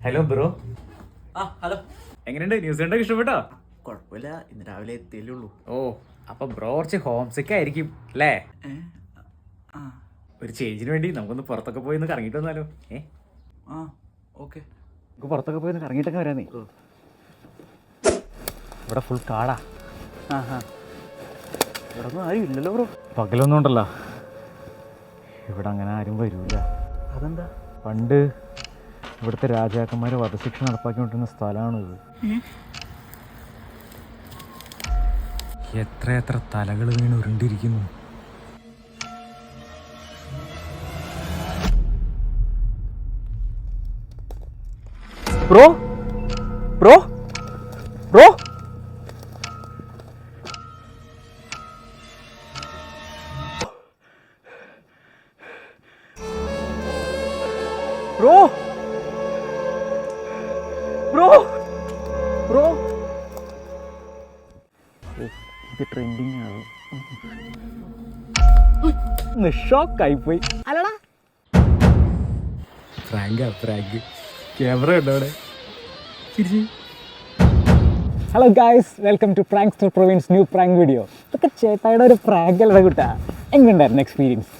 Hello bro. Hello. എങ്ങനെയുണ്ട്? New Zealand ഇഷ്ടപ്പെട്ടോ? കുഴപ്പമില്ല, ഇന്ന് രാവിലെ എത്തിയല്ലേ. ഓ, അപ്പൊ ബ്രോ കുറച്ച് ഹോം സിക്ക് ആയിരിക്കും അല്ലേ? ഒരു ചേഞ്ചിന് വേണ്ടി നമുക്കൊന്ന് പുറത്തൊക്കെ പോയി ഒന്ന് കറങ്ങിട്ട് വന്നാലോ? ഓക്കെ, നമുക്ക് പുറത്തൊക്കെ പോയി ഒന്ന് കറങ്ങിയിട്ടൊക്കെ വരാന്നേ. ഇവിടെ ഫുൾ കാടാ. ഇവിടെ ഒന്നും ആരും ഇല്ലല്ലോ ബ്രോ. പകലൊന്നും ഉണ്ടല്ലോ ഇവിടെ, അങ്ങനെ ആരും വരൂല. അതെന്താ? പണ്ട് ഇവിടുത്തെ രാജാക്കന്മാരെ വധശിക്ഷ നടപ്പാക്കിക്കൊണ്ടിരുന്ന സ്ഥലമാണിത്. എത്ര തലകൾ വീണ് ഉരുണ്ടിരിക്കുന്നു. Bro bro bro bro bro bro ഇത് ട്രെൻഡിങ് ആണ്. ഷോക്കായിപ്പോയി. അല്ലടാ ഫ്രാങ്ക് ക്യാമറ ഉണ്ടോ അവിടെ? Hello guys, welcome to prankster Praveen's new prank video. ഇതൊക്കെ ചേട്ടായുടെ ഒരു പ്രാങ്ക് അല്ല കൂട്ടാ. എങ്ങനെയുണ്ടായിരുന്നു എക്സ്പീരിയൻസ്?